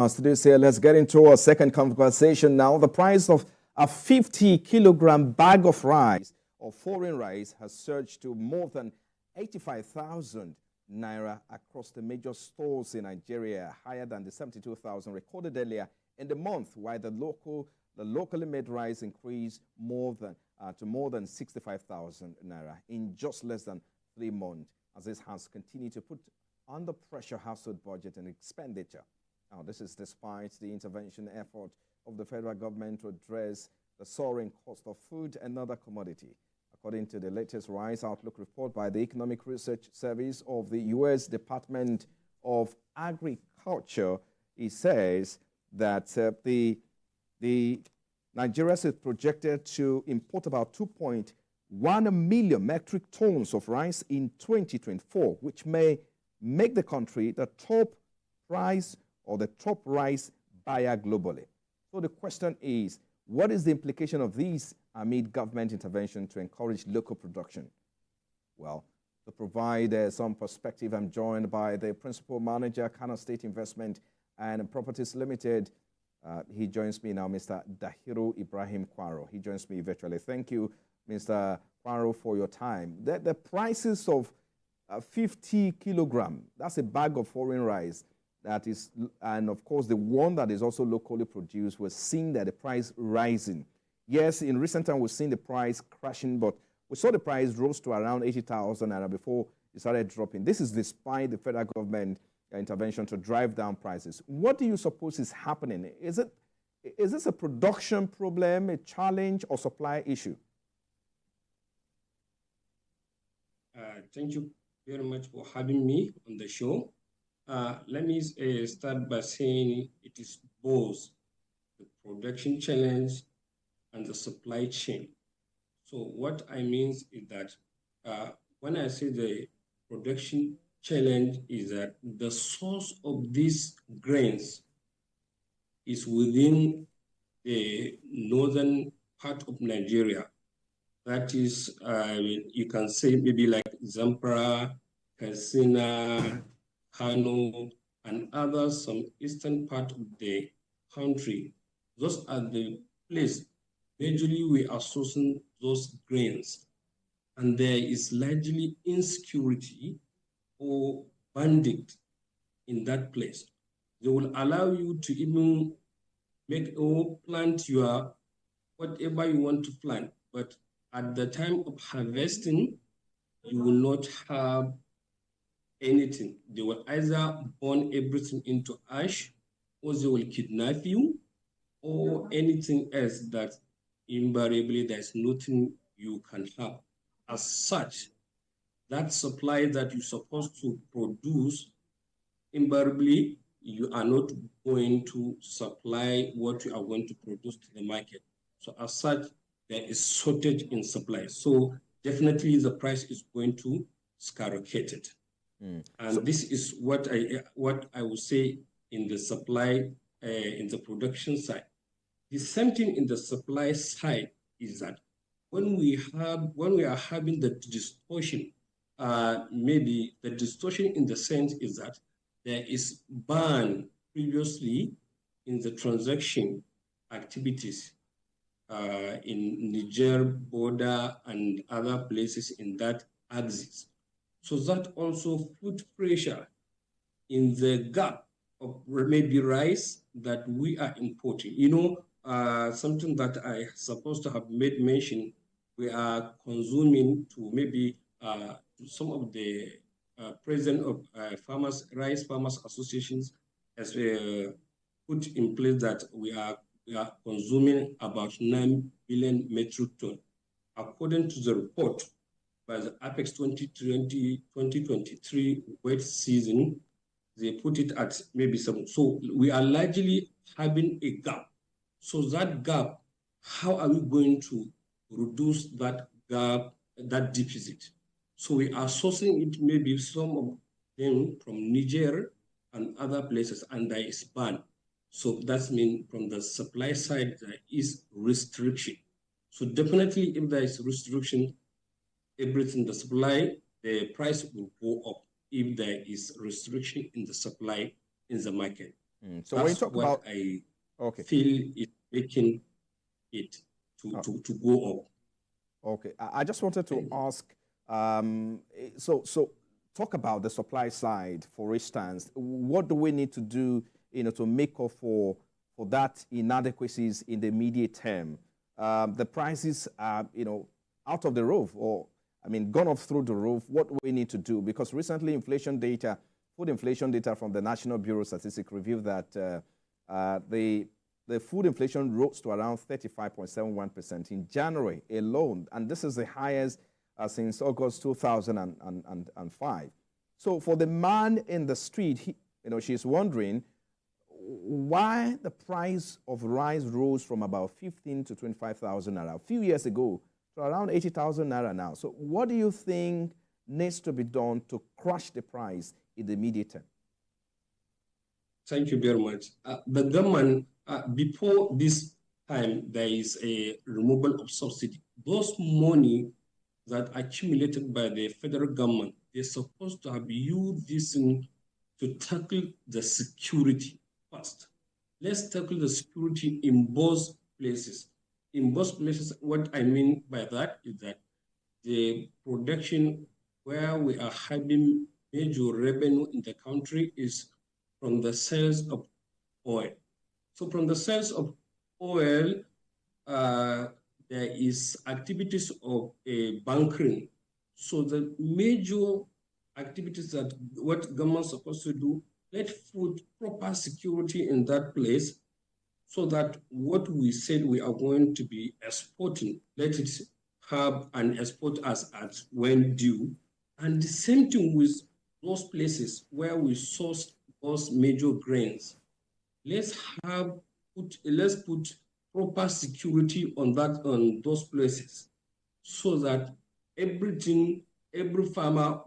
Studios here. Let's get into our second conversation now. The price of a 50-kilogram bag of rice or foreign rice has surged to more than 85,000 naira across the major stores in Nigeria, higher than the 72,000 recorded earlier in the month, while the locally made rice increased to more than 65,000 naira in just less than 3 months, as this has continued to put under pressure household budget and expenditure. Now, this is despite the intervention effort of the federal government to address the soaring cost of food and other commodity. According to the latest Rice Outlook report by the Economic Research Service of the U.S. Department of Agriculture, it says that the Nigeria is projected to import about 2.1 million metric tons of rice in 2024, which may make the country the top rice buyer globally. So the question is, what is the implication of these amid government intervention to encourage local production? Well, to provide some perspective, I'm joined by the principal manager, Kano State Investment and Properties Limited. He joins me now, Mr. Dahiru Ibrahim Kwaro. He joins me virtually. Thank you, Mr. Kwaro, for your time. The prices of 50 kilogram, that's a bag of foreign rice, that is, and of course the one that is also locally produced, we're seeing that the price rising. Yes, in recent time we've seen the price crashing, but we saw the price rose to around 80,000 naira before it started dropping. This is despite the federal government intervention to drive down prices. What do you suppose is happening? Is this a production problem, a challenge, or supply issue? Thank you very much for having me on the show. Let me start by saying it is both the production challenge and the supply chain. So what I mean is that when I say the production challenge is that the source of these grains is within the northern part of Nigeria. That is, you can say maybe like Zamfara, Katsina, Kano, and others, some eastern part of the country. Those are the places majorly we are sourcing those grains, and there is largely insecurity or bandit in that place. They will allow you to even make or plant your whatever you want to plant, but at the time of harvesting, you will not have anything. They will either burn everything into ash, or they will kidnap you, or anything else that invariably there's nothing you can have. As such, that supply that you're supposed to produce, invariably, you are not going to supply what you are going to produce to the market. So as such, there is shortage in supply. So definitely the price is going to skyrocket. And this is what I would say in the supply, in the production side. The same thing in the supply side is that when we are having the distortion, maybe the distortion in the sense is that there is ban previously in the transaction activities in Niger border and other places in that axis. So that also put pressure in the gap of maybe rice that we are importing. You know, something that I supposed to have made mention, we are consuming to maybe some of the president of rice farmers associations has put in place that we are consuming about 9 billion metric ton. According to the report by the Apex 2023 wet season, they put it at maybe 7. So we are largely having a gap. So that gap, how are we going to reduce that gap, that deficit? So we are sourcing it, maybe some of them from Niger and other places, and there is ban. So that means from the supply side, there is restriction. So definitely if there is restriction, everything, the supply, the price will go up if there is restriction in the supply in the market. So when you That's talk what about, I okay, feel is making it to go up. okay, I just wanted to ask, so talk about the supply side, for instance. What do we need to do, to make up for that inadequacies in the immediate term? The prices are, out of the roof, or I mean, gone up through the roof. What do we need to do? Because recently, food inflation data from the National Bureau of Statistics revealed that the food inflation rose to around 35.71% in January alone, and this is the highest since August 2005. So for the man in the street, she's wondering why the price of rice rose from about 15 to 25,000 naira a few years ago to around 80,000 naira now. So what do you think needs to be done to crush the price in the immediate term? Thank you very much. The government, before this time, there is a removal of subsidy. Those money that accumulated by the federal government, they're supposed to have used this to tackle the security first. Let's tackle the security in both places. In both places, what I mean by that is that the production where we are having major revenue in the country is from the sales of oil. So from the sales of oil, there is activities of bunkering. So the major activities that what government is supposed to do, let's put proper security in that place so that what we said we are going to be exporting, let it have an export as when due. And the same thing with those places where we source those major grains. Let's put proper security on those places so that every farmer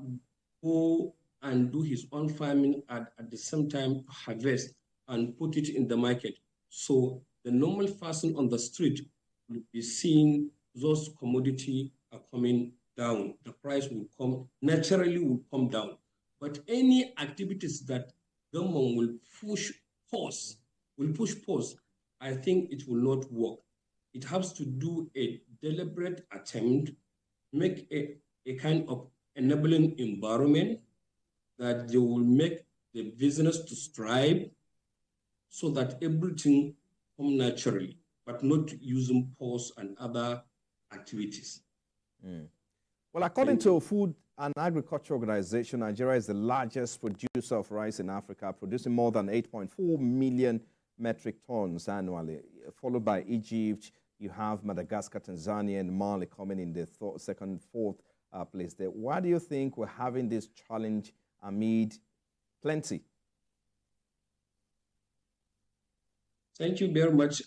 go and do his own farming at the same time harvest and put it in the market. So the normal person on the street will be seeing those commodity are coming down. The price naturally will come down. But any activities that government will push pause, I think it will not work. It has to do a deliberate attempt, make a kind of enabling environment that they will make the business to strive so that everything come naturally, but not using pause and other activities. Well, according to Food and Agriculture Organization, Nigeria is the largest producer of rice in Africa, producing more than 8.4 million metric tons annually, followed by Egypt. You have Madagascar, Tanzania, and Mali coming in the second, fourth place there. Why do you think we're having this challenge amid plenty? Thank you very much.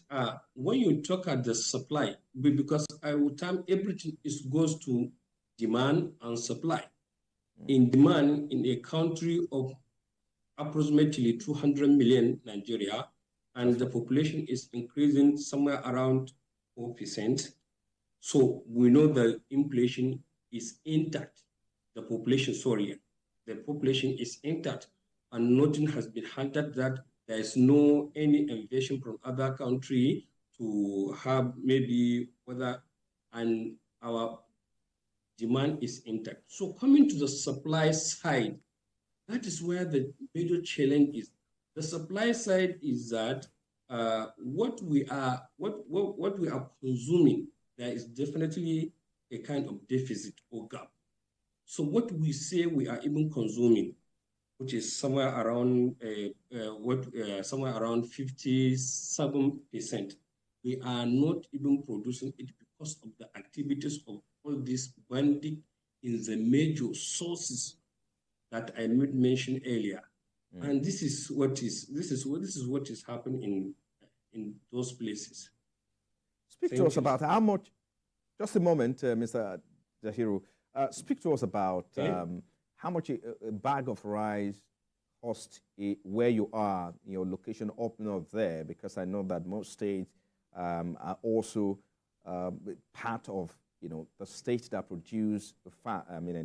When you talk at the supply, because I would time everything goes to demand and supply. In demand, in a country of approximately 200 million Nigeria, and the population is increasing somewhere around 4%. So we know the inflation is intact. The population is intact, and nothing has been hinted that there is no any invasion from other country to have maybe whether, and our demand is intact. So coming to the supply side, that is where the major challenge is. The supply side is that what we are consuming, there is definitely a kind of deficit or gap. So what we say we are even consuming, which is somewhere around 57%, we are not even producing it because of the activities of all this bandit in the major sources that I mentioned earlier. And this is what is happening in those places. Speak to us about how much. Just a moment, Mr. Dahiru. Speak to us about how much a bag of rice costs where you are, your location up north there, because I know that most states are also part of the states that produce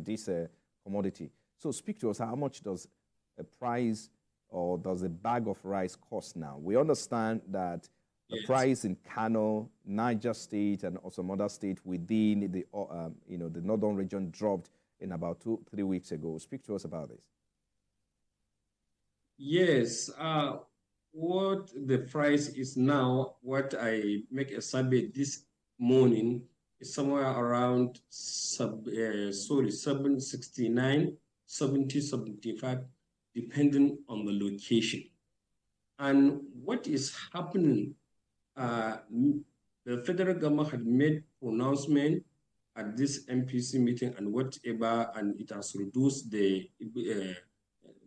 this commodity. So speak to us. How much does a price or does a bag of rice cost now? We understand that the Yes. price in Kano, Niger State, and also some other states within the the northern region dropped in about 2-3 weeks ago. Speak to us about this. Yes. What the price is now, what I make a survey this morning, is somewhere around 769, 70, 75, depending on the location. And what is happening, the federal government had made pronouncement at this MPC meeting and whatever, and it has reduced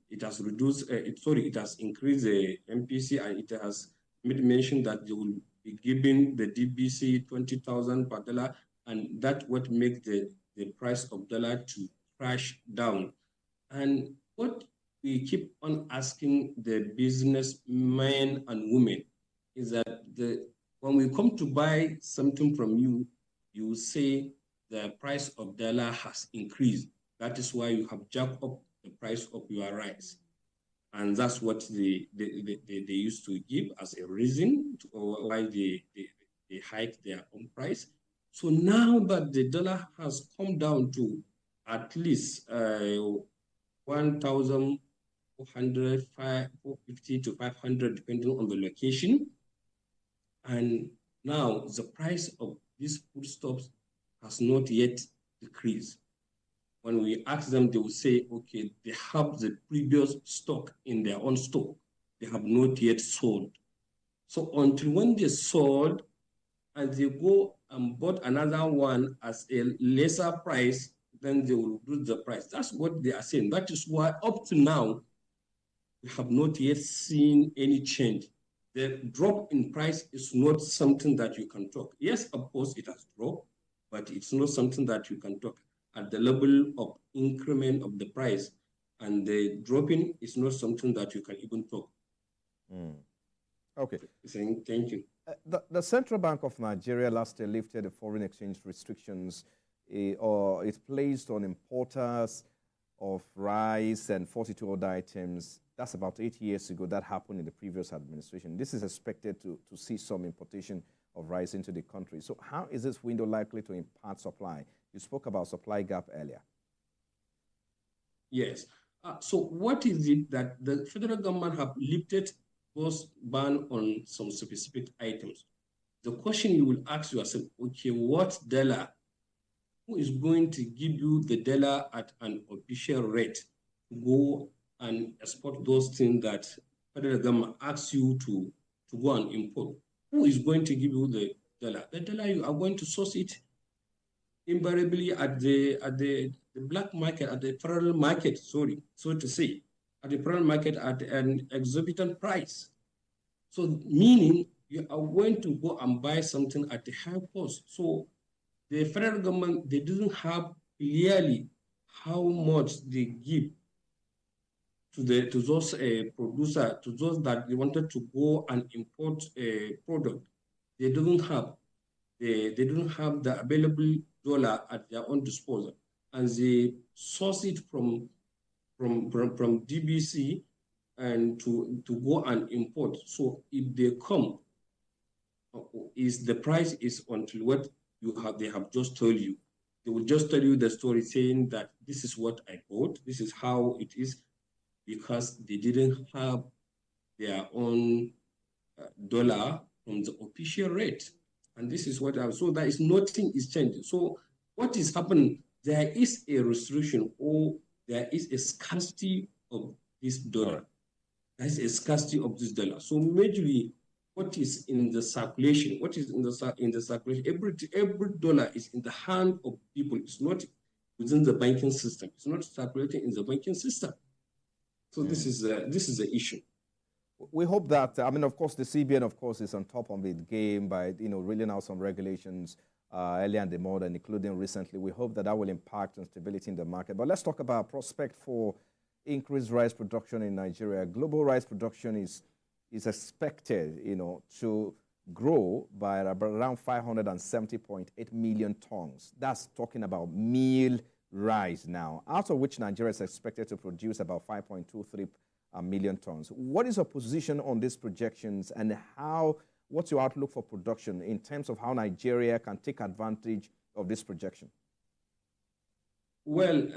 it has increased the MPC, and it has made mention that they will be giving the DBC 20,000 per dollar, and that what makes the price of dollar to crash down. And what we keep on asking the businessmen and women is that when we come to buy something from you, you say the price of dollar has increased. That is why you have jacked up the price of your rice. And that's what they used to give as a reason why they hike their own price. So now that the dollar has come down to at least 1,400, 450 to 500, depending on the location. And now the price of these foodstuffs has not yet decreased. When we ask them, they will say, okay, they have the previous stock in their own stock. They have not yet sold. So until when they sold and they go and bought another one at a lesser price, then they will reduce the price. That's what they are saying. That is why up to now, we have not yet seen any change. The drop in price is not something that you can talk. Yes, of course, it has dropped, but it's not something that you can talk. At the level of increment of the price, and the dropping is not something that you can even talk. Okay. Saying thank you. The Central Bank of Nigeria last year lifted the foreign exchange restrictions or it placed on importers of rice and 42 other items. That's about 8 years ago. That happened in the previous administration. This is expected to see some importation of rice into the country. So how is this window likely to impact supply? You spoke about supply gap earlier. Yes. So what is it that the federal government have lifted those ban on some specific items? The question you will ask yourself, okay, what dollar? Who is going to give you the dollar at an official rate to go and export those things that federal government asks you to go and import? Who is going to give you the dollar? The dollar, you are going to source it invariably at the black market, at the parallel market, so to say, at the parallel market at an exorbitant price. So meaning you are going to go and buy something at a high cost. So the federal government, they didn't have clearly how much they give to those producer, to those that they wanted to go and import a product. They didn't have the available dollar at their own disposal, and they source it from DBC and to go and import. So if they come, is the price is until what they have just told you. They will just tell you the story saying that this is what I bought, this is how it is, because they didn't have their own dollar from the official rate. And this is what so there is nothing is changing. So what is happening? There is a restriction or there is a scarcity of this dollar. Right. There is a scarcity of this dollar. So majorly, what is in the circulation? What is in the circulation? Every dollar is in the hand of people. It's not within the banking system. It's not circulating in the banking system. So this is the issue. We hope that, I mean, of course, the CBN, of course, is on top of the game by, rolling out some regulations earlier in the month, and including recently. We hope that will impact on stability in the market. But let's talk about prospect for increased rice production in Nigeria. Global rice production is expected, to grow by around 570.8 million tons. That's talking about meal rice now, out of which Nigeria is expected to produce about 5.23 million tons. What is your position on these projections, and what's your outlook for production in terms of how Nigeria can take advantage of this projection? Well,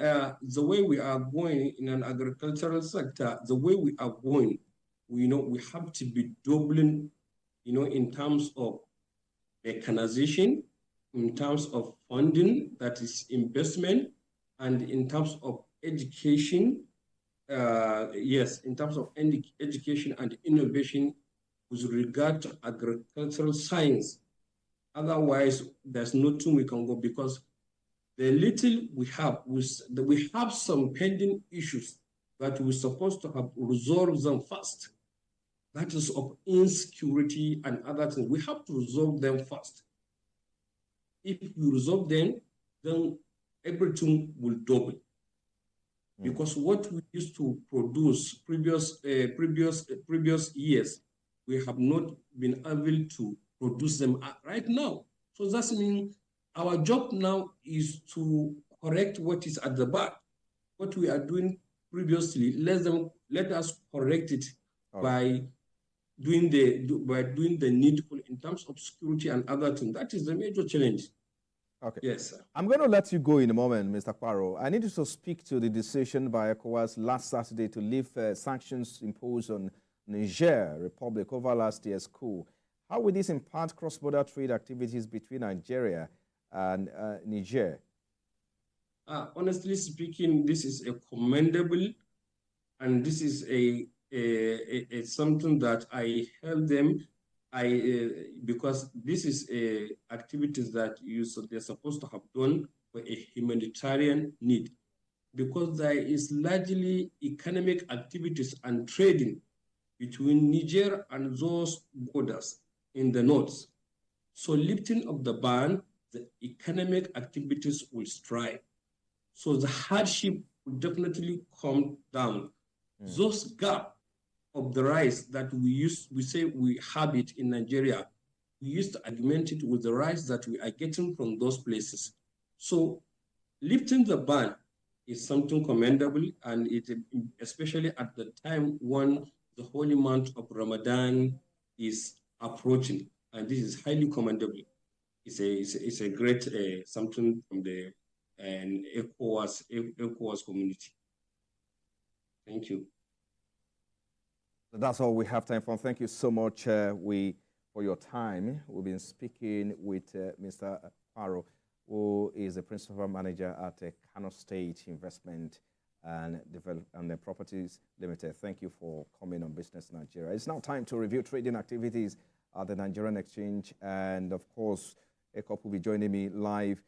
the way we are going in an agricultural sector, the way we are going, we have to be doubling, in terms of mechanization, in terms of funding, that is investment, and in terms of education. Yes, in terms of education and innovation with regard to agricultural science. Otherwise, there's nothing we can go, because the little we have some pending issues that we're supposed to have resolved them first. That is of insecurity and other things. We have to resolve them first. If we resolve them, then everything will double. Because what we used to produce previous years, we have not been able to produce them right now. So that means our job now is to correct what is at the back. What we are doing previously, let us correct it by doing the needful in terms of security and other things. That is the major challenge. Okay. Yes, sir. I'm going to let you go in a moment, Mr. Kwaro. I need you to speak to the decision by ECOWAS last Saturday to lift sanctions imposed on Niger Republic over last year's coup. How will this impact cross-border trade activities between Nigeria and Niger? Honestly speaking, this is a commendable, and this is a something that I help them. Because this is activities that they're supposed to have done for a humanitarian need, because there is largely economic activities and trading between Niger and those borders in the north. So lifting of the ban, the economic activities will strive. So the hardship will definitely come down. Those gaps of the rice that we say we have it in Nigeria, we used to augment it with the rice that we are getting from those places. So lifting the ban is something commendable, and it, especially at the time when the holy month of Ramadan is approaching, and this is highly commendable. It's a great something from the ECOWAS community. Thank you. That's all we have time for. Thank you so much for your time. We've been speaking with Mr. Kwaro, who is the principal manager at Kano State Investment and Properties Limited. Thank you for coming on Business Nigeria. It's now time to review trading activities at the Nigerian Exchange, and of course, ECOP will be joining me live